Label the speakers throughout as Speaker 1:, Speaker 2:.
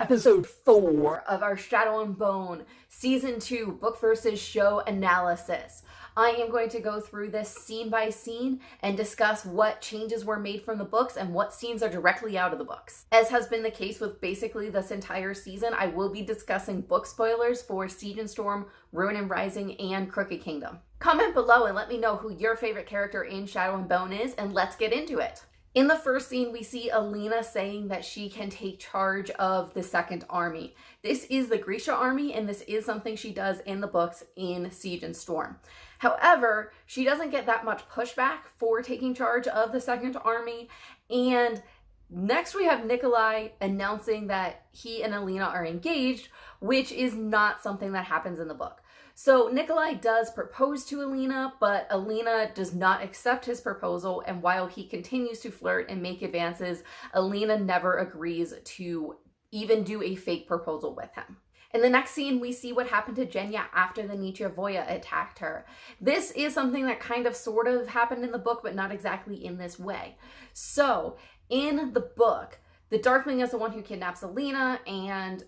Speaker 1: Episode 4 of our Shadow and Bone Season 2 book versus show analysis. I am going to go through this scene by scene and discuss what changes were made from the books and what scenes are directly out of the books. As has been the case with basically this entire season, I will be discussing book spoilers for Siege and Storm, Ruin and Rising, and Crooked Kingdom. Comment below and let me know who your favorite character in Shadow and Bone is, and let's get into it. In the first scene, we see Alina saying that she can take charge of the Second Army. This is the Grisha army, and this is something she does in the books in Siege and Storm. However, she doesn't get that much pushback for taking charge of the Second Army, and next we have Nikolai announcing that he and Alina are engaged, which is not something that happens in the book. So Nikolai does propose to Alina, but Alina does not accept his proposal, and while he continues to flirt and make advances, Alina never agrees to even do a fake proposal with him. In the next scene, we see what happened to Jania after the Nikolai attacked her. This is something that kind of sort of happened in the book, but not exactly in this way. So in the book, the Darkling is the one who kidnaps Alina, and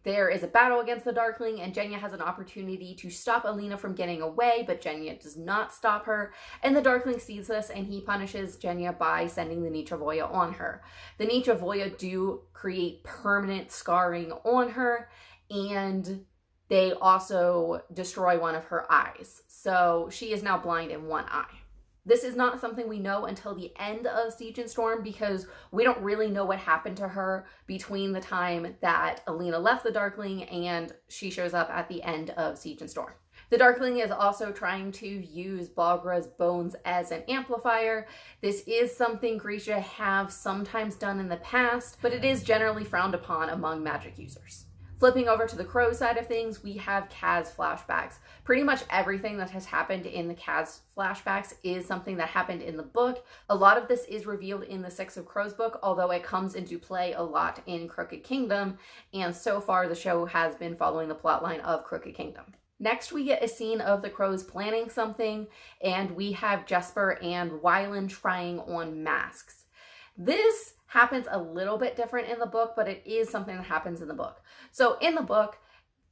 Speaker 1: there is a battle against the Darkling, and Jania has an opportunity to stop Alina from getting away, but Jania does not stop her, and the Darkling sees this, and he punishes Jania by sending the Nikolai on her. The Nikolai do create permanent scarring on her, and they also destroy one of her eyes, so she is now blind in one eye. This is not something we know until the end of Siege and Storm, because we don't really know what happened to her between the time that Alina left the Darkling and she shows up at the end of Siege and Storm. The Darkling is also trying to use Bagra's bones as an amplifier. This is something Grisha have sometimes done in the past, but it is generally frowned upon among magic users. Flipping over to the Crow side of things, we have Kaz flashbacks. Pretty much everything that has happened in the Kaz flashbacks is something that happened in the book. A lot of this is revealed in the Six of Crows book, although it comes into play a lot in Crooked Kingdom, and so far the show has been following the plotline of Crooked Kingdom. Next, we get a scene of the Crows planning something, and we have Jesper and Wylan trying on masks. This happens a little bit different in the book, but it is something that happens in the book. So in the book,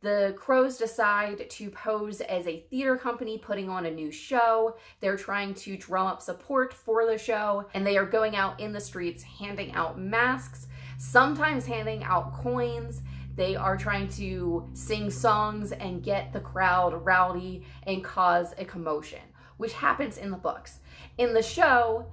Speaker 1: the Crows decide to pose as a theater company putting on a new show. They're trying to drum up support for the show, and they are going out in the streets handing out masks, sometimes handing out coins. They are trying to sing songs and get the crowd rowdy and cause a commotion, which happens in the books. In the show,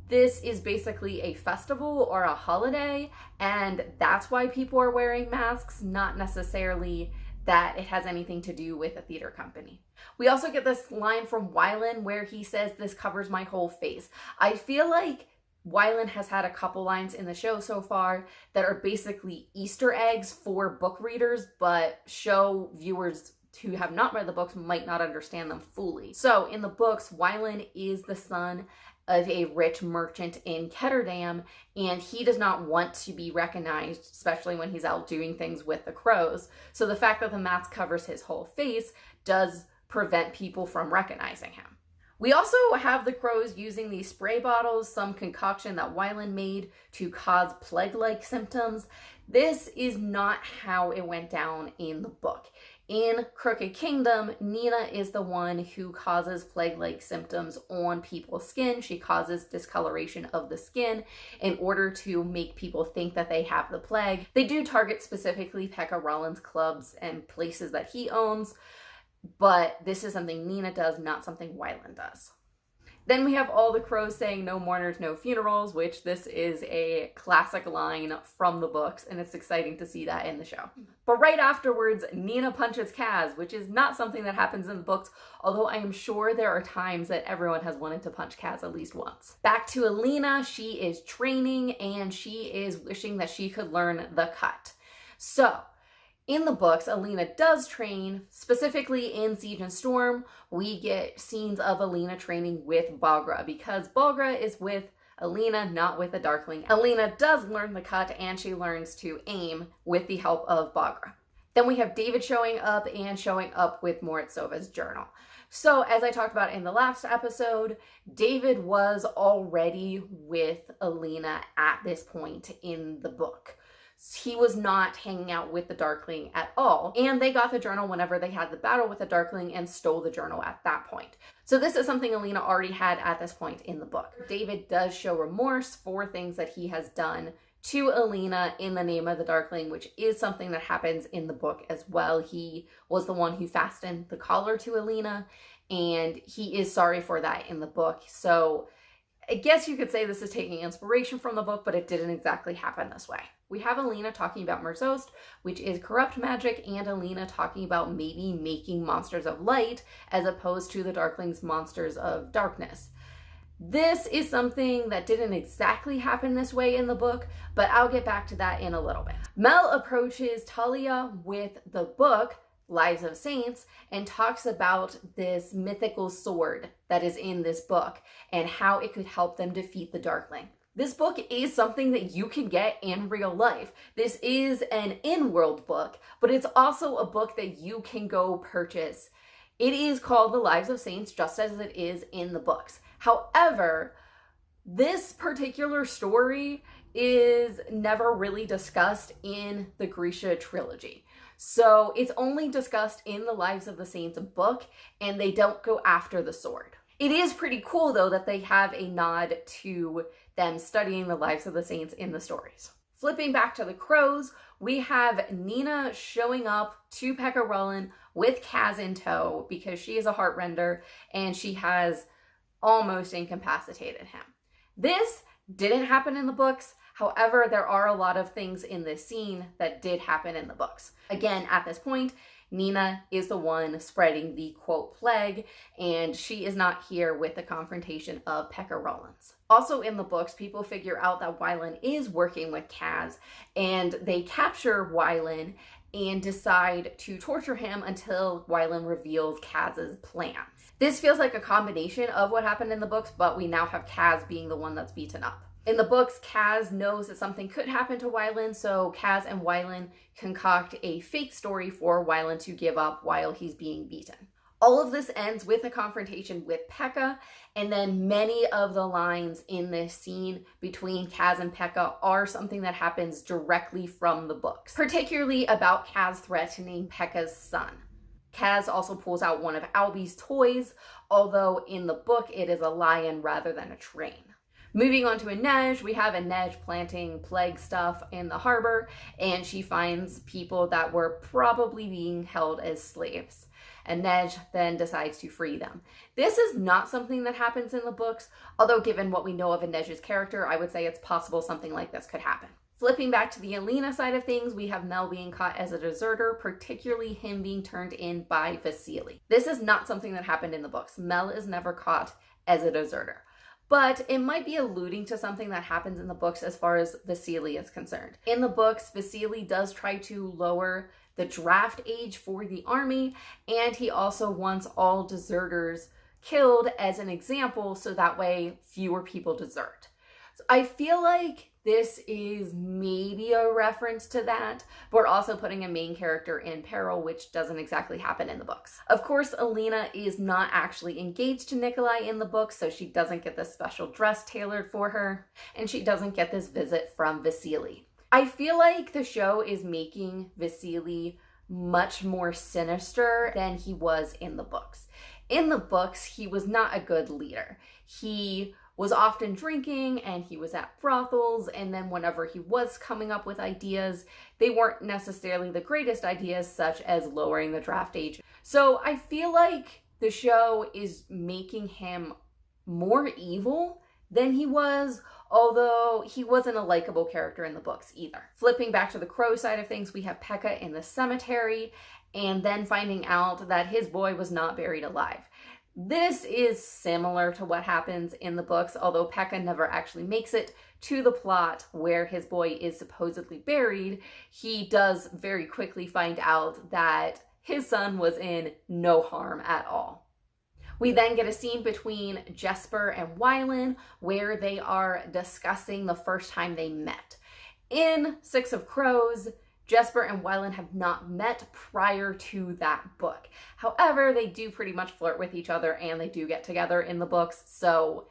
Speaker 1: this is basically a festival or a holiday, and that's why people are wearing masks, not necessarily that it has anything to do with a theater company. We also get this line from Wylan where he says, "This covers my whole face." I feel like Wylan has had a couple lines in the show so far that are basically Easter eggs for book readers, but show viewers who have not read the books might not understand them fully. So in the books, Wylan is the son of a rich merchant in Ketterdam, and he does not want to be recognized, especially when he's out doing things with the Crows. So the fact that the mask covers his whole face does prevent people from recognizing him. We also have the Crows using these spray bottles, some concoction that Wylan made to cause plague-like symptoms. This is not how it went down in the book. In Crooked Kingdom, Nina is the one who causes plague-like symptoms on people's skin. She causes discoloration of the skin in order to make people think that they have the plague. They do target specifically Pekka Rollins clubs and places that he owns, but this is something Nina does, not something Wylan does. Then we have all the Crows saying "no mourners, no funerals," which this is a classic line from the books, and it's exciting to see that in the show. But right afterwards, Nina punches Kaz, which is not something that happens in the books, although I am sure there are times that everyone has wanted to punch Kaz at least once. Back to Alina, she is training, and she is wishing that she could learn the cut. So, in the books, Alina does train. Specifically in Siege and Storm, we get scenes of Alina training with Bagra, because Bagra is with Alina, not with the Darkling. Alina does learn the cut, and she learns to aim with the help of Bagra. Then we have David showing up, and showing up with Moritzova's journal. So as I talked about in the last episode, David was already with Alina at this point in the book. he was not hanging out with the Darkling at all. And they got the journal whenever they had the battle with the Darkling and stole the journal at that point. So this is something Alina already had at this point in the book. David does show remorse for things that he has done to Alina in the name of the Darkling, which is something that happens in the book as well. He was the one who fastened the collar to Alina, and he is sorry for that in the book. So I guess you could say this is taking inspiration from the book, but it didn't exactly happen this way. We have Alina talking about Merzost, which is corrupt magic, and Alina talking about maybe making monsters of light as opposed to the Darkling's monsters of darkness. This is something that didn't exactly happen this way in the book, but I'll get back to that in a little bit. Mel approaches Talia with the book, Lives of Saints, and talks about this mythical sword that is in this book and how it could help them defeat the Darkling. This book is something that you can get in real life. This is an in-world book, but it's also a book that you can go purchase. It is called The Lives of Saints, just as it is in the books. However, this particular story is never really discussed in the Grisha trilogy. So it's only discussed in the Lives of the Saints book, and they don't go after the sword. It is pretty cool, though, that they have a nod to them studying the Lives of the Saints in the stories. Flipping back to the Crows, we have Nina showing up to Pekka Rollin with Kaz in tow because she is a heartrender and she has almost incapacitated him. This didn't happen in the books. However, there are a lot of things in this scene that did happen in the books. Again, at this point, Nina is the one spreading the quote plague, and she is not here with the confrontation of Pekka Rollins. Also in the books, people figure out that Wylan is working with Kaz, and they capture Wylan and decide to torture him until Wylan reveals Kaz's plans. This feels like a combination of what happened in the books, but we now have Kaz being the one that's beaten up. In the books, Kaz knows that something could happen to Wylan, so Kaz and Wylan concoct a fake story for Wylan to give up while he's being beaten. All of this ends with a confrontation with Pekka, and then many of the lines in this scene between Kaz and Pekka are something that happens directly from the books, particularly about Kaz threatening Pekka's son. Kaz also pulls out one of Albie's toys, although in the book it is a lion rather than a train. Moving on to Inej, we have Inej planting plague stuff in the harbor, and she finds people that were probably being held as slaves. Inej then decides to free them. This is not something that happens in the books, although given what we know of Inej's character, I would say it's possible something like this could happen. Flipping back to the Alina side of things, we have Mel being caught as a deserter, particularly him being turned in by Vasily. This is not something that happened in the books. Mel is never caught as a deserter. But it might be alluding to something that happens in the books as far as Vasily is concerned. In the books, Vasily does try to lower the draft age for the army, and he also wants all deserters killed as an example so that way fewer people desert. So I feel like this is maybe a reference to that, but we're also putting a main character in peril, which doesn't exactly happen in the books. Of course, Alina is not actually engaged to Nikolai in the books, so she doesn't get this special dress tailored for her, and she doesn't get this visit from Vasily. I feel like the show is making Vasily much more sinister than he was in the books. In the books, he was not a good leader. He was often drinking and he was at brothels, and then whenever he was coming up with ideas, they weren't necessarily the greatest ideas, such as lowering the draft age. So I feel like the show is making him more evil than he was, although he wasn't a likable character in the books either. Flipping back to the Crow side of things, we have Pekka in the cemetery and then finding out that his boy was not buried alive. This is similar to what happens in the books, although Pekka never actually makes it to the plot where his boy is supposedly buried. He does very quickly find out that his son was in no harm at all. We then get a scene between Jesper and Wylan where they are discussing the first time they met. In Six of Crows, Jesper and Wylan have not met prior to that book. However, they do pretty much flirt with each other and they do get together in the books, so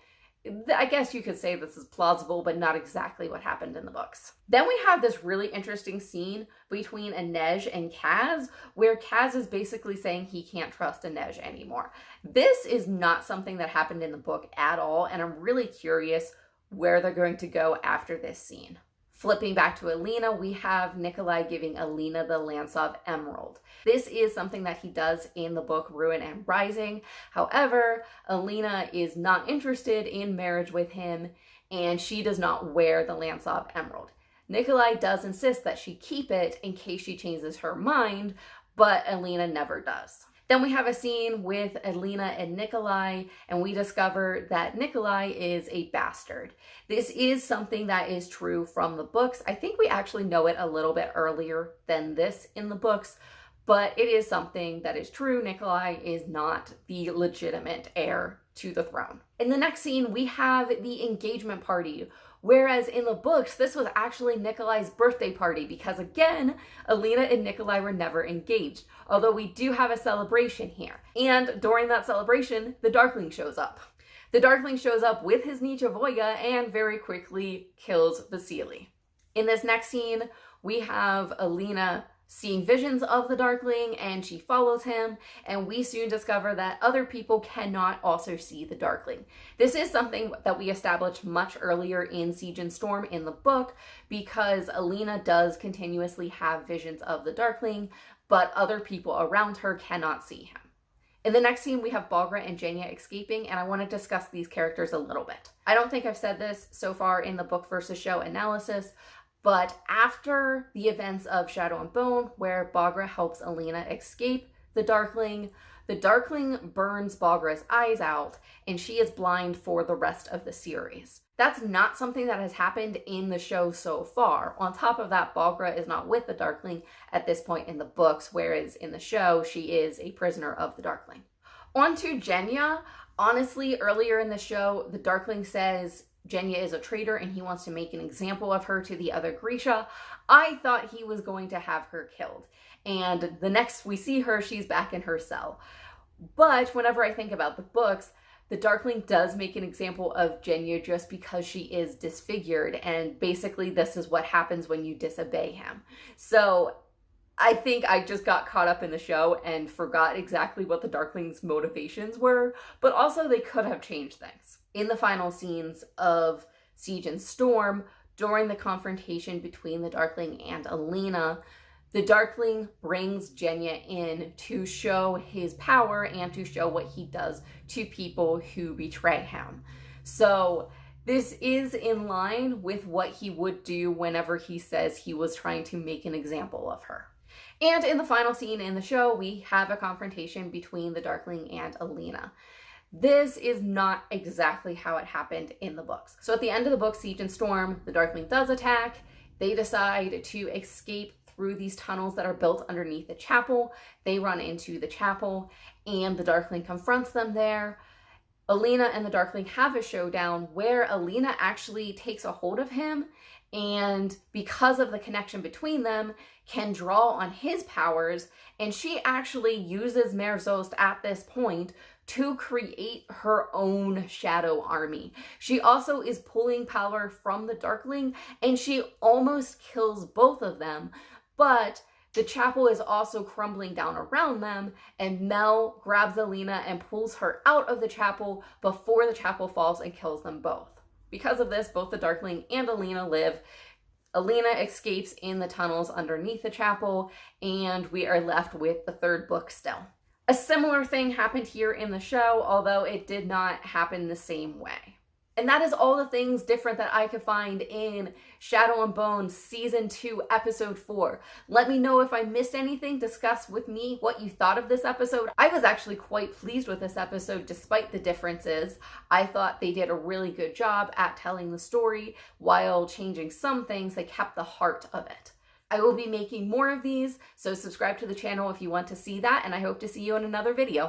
Speaker 1: I guess you could say this is plausible, but not exactly what happened in the books. Then we have this really interesting scene between Inej and Kaz, where Kaz is basically saying he can't trust Inej anymore. This is not something that happened in the book at all, and I'm really curious where they're going to go after this scene. Flipping back to Alina, we have Nikolai giving Alina the Lansov Emerald. This is something that he does in the book Ruin and Rising. However, Alina is not interested in marriage with him, and she does not wear the Lansov Emerald. Nikolai does insist that she keep it in case she changes her mind, but Alina never does. Then we have a scene with Alina and Nikolai, and we discover that Nikolai is a bastard. This is something that is true from the books. I think we actually know it a little bit earlier than this in the books, but it is something that is true. Nikolai is not the legitimate heir to the throne. In the next scene, we have the engagement party, whereas in the books, this was actually Nikolai's birthday party because, again, Alina and Nikolai were never engaged, although we do have a celebration here. And during that celebration, the Darkling shows up. The Darkling shows up with his Nichavoya and very quickly kills Vasily. In this next scene, we have Alina seeing visions of the Darkling, and she follows him, and we soon discover that other people cannot also see the Darkling. This is something that we established much earlier in Siege and Storm in the book, because Alina does continuously have visions of the Darkling, but other people around her cannot see him. In the next scene, we have Baghra and Jania escaping, and I want to discuss these characters a little bit. I don't think I've said this so far in the book versus show analysis, but after the events of Shadow and Bone, where Baghra helps Alina escape the Darkling burns Baghra's eyes out, and she is blind for the rest of the series. That's not something that has happened in the show so far. On top of that, Baghra is not with the Darkling at this point in the books, whereas in the show, she is a prisoner of the Darkling. On to Jania. Honestly, earlier in the show, the Darkling says Jania is a traitor and he wants to make an example of her to the other Grisha. I thought he was going to have her killed. And the next we see her, she's back in her cell. But whenever I think about the books, the Darkling does make an example of Jania just because she is disfigured. And basically this is what happens when you disobey him. So I think I just got caught up in the show and forgot exactly what the Darkling's motivations were, but also they could have changed things. In the final scenes of Siege and Storm, during the confrontation between the Darkling and Alina, the Darkling brings Jania in to show his power and to show what he does to people who betray him. So this is in line with what he would do whenever he says he was trying to make an example of her. And in the final scene in the show, we have a confrontation between the Darkling and Alina. This is not exactly how it happened in the books. So at the end of the book, Siege and Storm, the Darkling does attack. They decide to escape through these tunnels that are built underneath the chapel. They run into the chapel and the Darkling confronts them there. Alina and the Darkling have a showdown where Alina actually takes a hold of him, and because of the connection between them, can draw on his powers, and she actually uses Merzost at this point to create her own shadow army. She also is pulling power from the Darkling, and she almost kills both of them, but the chapel is also crumbling down around them, and Mel grabs Alina and pulls her out of the chapel before the chapel falls and kills them both. Because of this, both the Darkling and Alina live. Alina escapes in the tunnels underneath the chapel, and we are left with the third book still. A similar thing happened here in the show, although it did not happen the same way. And that is all the things different that I could find in Shadow and Bone Season 2, Episode 4. Let me know if I missed anything. Discuss with me what you thought of this episode. I was actually quite pleased with this episode despite the differences. I thought they did a really good job at telling the story. While changing some things, they kept the heart of it. I will be making more of these, so subscribe to the channel if you want to see that, and I hope to see you in another video.